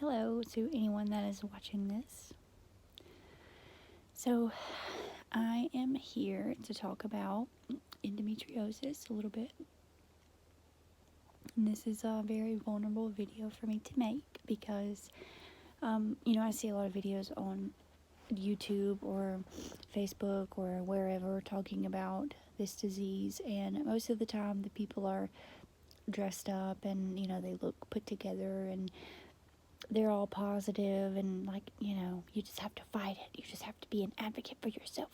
Hello to anyone that is watching this. So, I am here to talk about endometriosis a little bit. And this is a very vulnerable video for me to make because, I see a lot of videos on YouTube or Facebook or wherever talking about this disease, and most of the time the people are dressed up and, they look put together and they're all positive and you just have to fight it. You just have to be an advocate for yourself.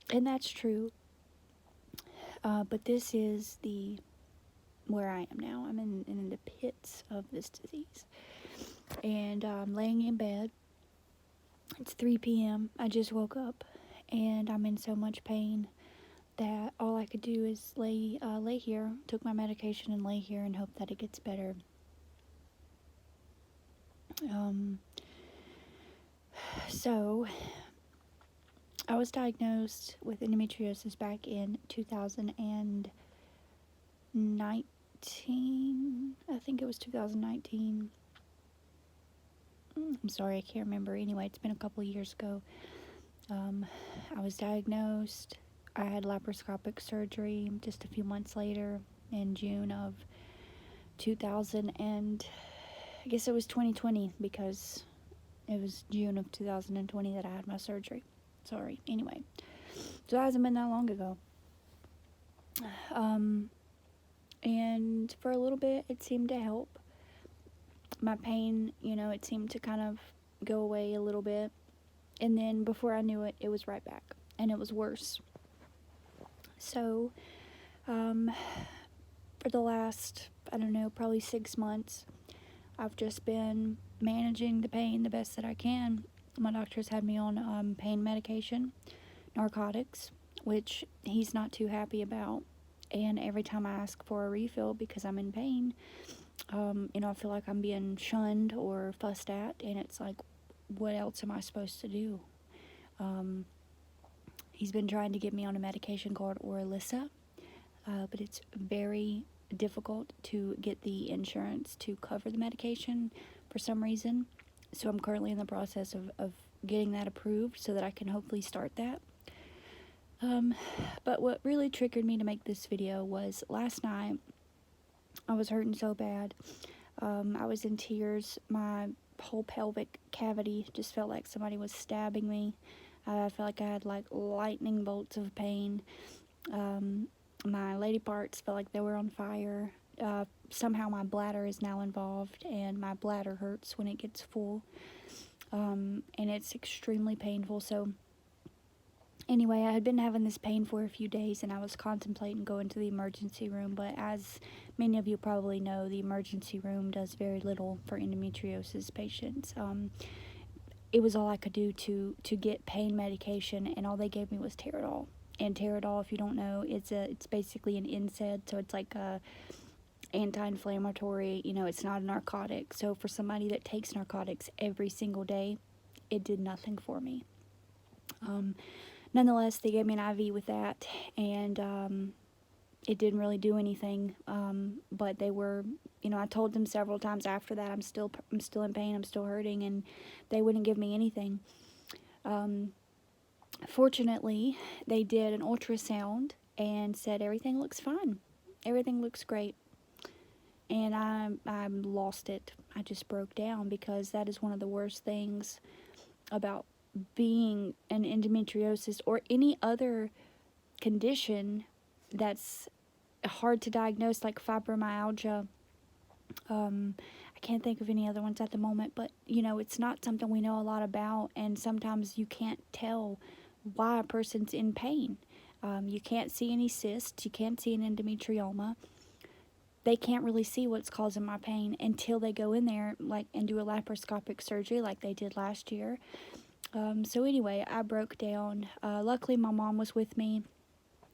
And that's true. But this is where I am now. I'm in the pits of this disease. And I'm laying in bed. It's 3 p.m. I just woke up and I'm in so much pain that all I could do is lay here, took my medication and lay here and hope that it gets better. So I was diagnosed with endometriosis back in 2019. I think it was 2019. I'm sorry, I can't remember. Anyway, it's been a couple of years ago. I was diagnosed. I had laparoscopic surgery just a few months later in June of 2000 and I guess it was 2020 because it was June of 2020 that I had my surgery. Sorry. Anyway, so it hasn't been that long ago. And for a little bit, it seemed to help. My pain, it seemed to kind of go away a little bit. And then before I knew it, it was right back. And it was worse. So, for the last, probably 6 months, I've just been managing the pain the best that I can. My doctor's had me on pain medication, narcotics, which he's not too happy about. And every time I ask for a refill because I'm in pain, I feel like I'm being shunned or fussed at. And it's like, what else am I supposed to do? He's been trying to get me on a medication called Oralisa, but it's very difficult to get the insurance to cover the medication for some reason. So I'm currently in the process of getting that approved so that I can hopefully start that. But what really triggered me to make this video was last night. I was hurting so bad. I was in tears. My whole pelvic cavity just felt like somebody was stabbing me. I felt like I had like lightning bolts of pain. My lady parts felt like they were on fire. Somehow my bladder is now involved, and my bladder hurts when it gets full. And it's extremely painful. So anyway, I had been having this pain for a few days, and I was contemplating going to the emergency room. But as many of you probably know, the emergency room does very little for endometriosis patients. It was all I could do to get pain medication, and all they gave me was Teradol. And Teradol, if you don't know, it's basically an NSAID, so it's like a anti-inflammatory. It's not a narcotic. So for somebody that takes narcotics every single day, it did nothing for me. Nonetheless, they gave me an IV with that, and it didn't really do anything. But they were, I told them several times after that I'm still in pain, I'm still hurting, and they wouldn't give me anything. Fortunately, they did an ultrasound and said everything looks fine. Everything looks great. And I lost it. I just broke down, because that is one of the worst things about being an endometriosis or any other condition that's hard to diagnose, like fibromyalgia. I can't think of any other ones at the moment, but it's not something we know a lot about, and sometimes you can't tell why a person's in pain. You can't see any cysts, you can't see an endometrioma. They can't really see what's causing my pain until they go in there and do a laparoscopic surgery like they did last year. So anyway, I broke down. Luckily, my mom was with me,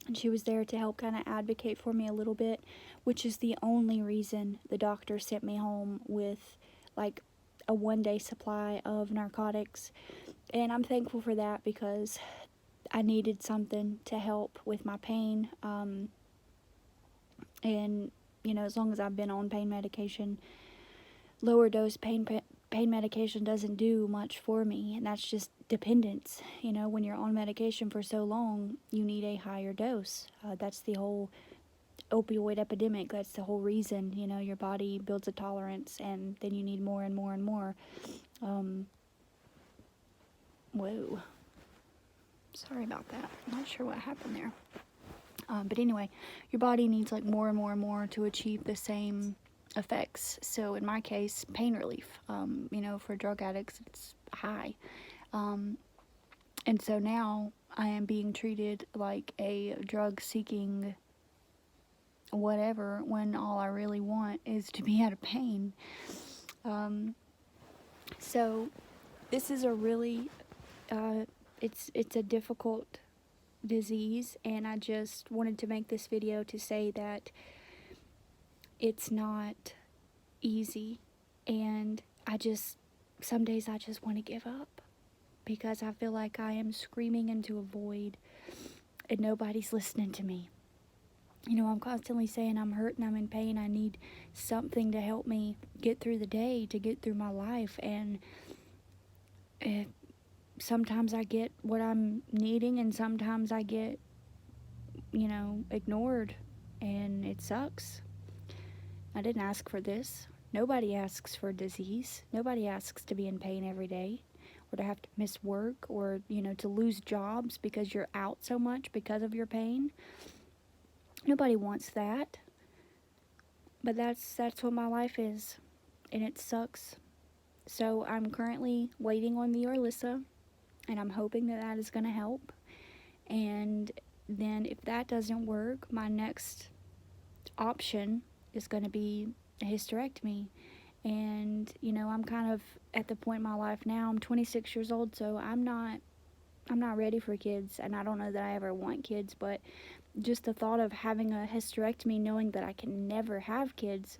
and she was there to help kind of advocate for me a little bit, which is the only reason the doctor sent me home with like a 1-day supply of narcotics. And I'm thankful for that, because I needed something to help with my pain. And as long as I've been on pain medication, lower dose pain medication doesn't do much for me, and that's just dependence. You know, when you're on medication for so long, you need a higher dose. That's the whole opioid epidemic. That's the whole reason. You know, your body builds a tolerance, and then you need more and more and more. Whoa. Sorry about that. I'm not sure what happened there. But anyway, your body needs like more and more and more to achieve the same effects. So in my case, pain relief. You know, for drug addicts, it's high. And so now I am being treated like a drug-seeking whatever, when all I really want is to be out of pain. So this is a really, it's a difficult disease, and I just wanted to make this video to say that it's not easy, and some days I just want to give up, because I feel like I am screaming into a void and nobody's listening to me. You know, I'm constantly saying I'm hurt and I'm in pain. I need something to help me get through the day, to get through my life, and sometimes I get what I'm needing, and sometimes I get, you know, ignored, and it sucks. I didn't ask for this. Nobody asks for disease. Nobody asks to be in pain every day, or to have to miss work, or, you know, to lose jobs because you're out so much because of your pain. Nobody wants that. But that's what my life is, and it sucks. So I'm currently waiting on the Orlissa, and I'm hoping that that is going to help. And then if that doesn't work, my next option is going to be a hysterectomy. And, you know, I'm kind of at the point in my life now, I'm 26 years old, so I'm not ready for kids, and I don't know that I ever want kids, but just the thought of having a hysterectomy, knowing that I can never have kids,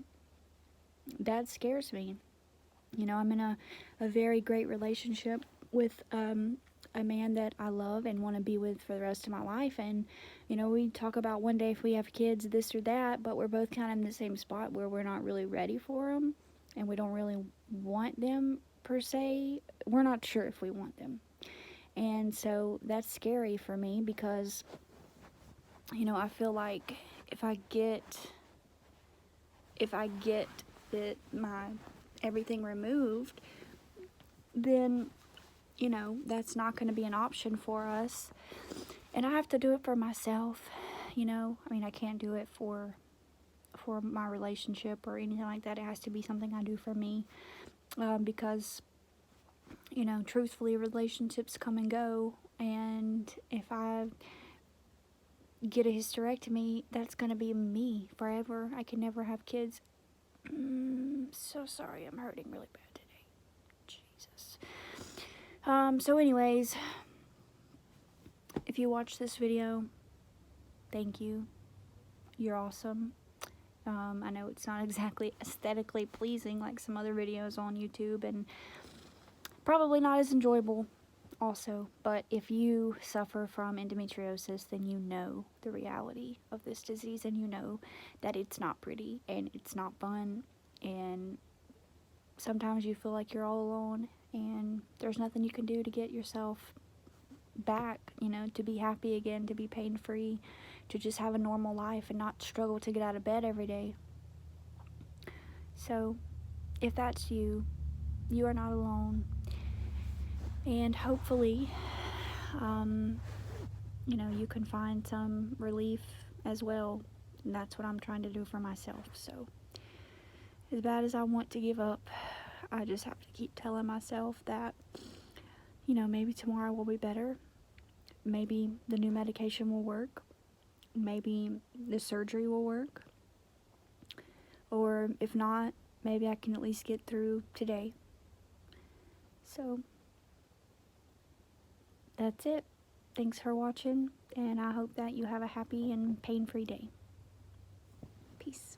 that scares me. You know, I'm in a very great relationship with a man that I love and want to be with for the rest of my life. And, you know, we talk about one day if we have kids, this or that, but we're both kind of in the same spot where we're not really ready for them, and we don't really want them per se. We're not sure if we want them. And so that's scary for me, because, you know, I feel like if I get my everything removed, then, you know, that's not going to be an option for us, and I have to do it for myself. You know, I mean, I can't do it for my relationship or anything like that. It has to be something I do for me, because, you know, truthfully, relationships come and go, and if I get a hysterectomy, that's going to be me forever. I can never have kids. So sorry, I'm hurting really bad today. Jesus. So anyways, if you watch this video, thank you. You're awesome. I know it's not exactly aesthetically pleasing like some other videos on YouTube, and probably not as enjoyable also, but if you suffer from endometriosis, then you know the reality of this disease, and you know that it's not pretty, and it's not fun, and sometimes you feel like you're all alone, and there's nothing you can do to get yourself back, you know, to be happy again, to be pain-free, to just have a normal life and not struggle to get out of bed every day. So if that's you, you are not alone, and hopefully, you know, you can find some relief as well, and that's what I'm trying to do for myself. So as bad as I want to give up, I just have to keep telling myself that, you know, maybe tomorrow will be better. Maybe the new medication will work. Maybe the surgery will work. Or if not, maybe I can at least get through today. So that's it. Thanks for watching, and I hope that you have a happy and pain-free day. Peace.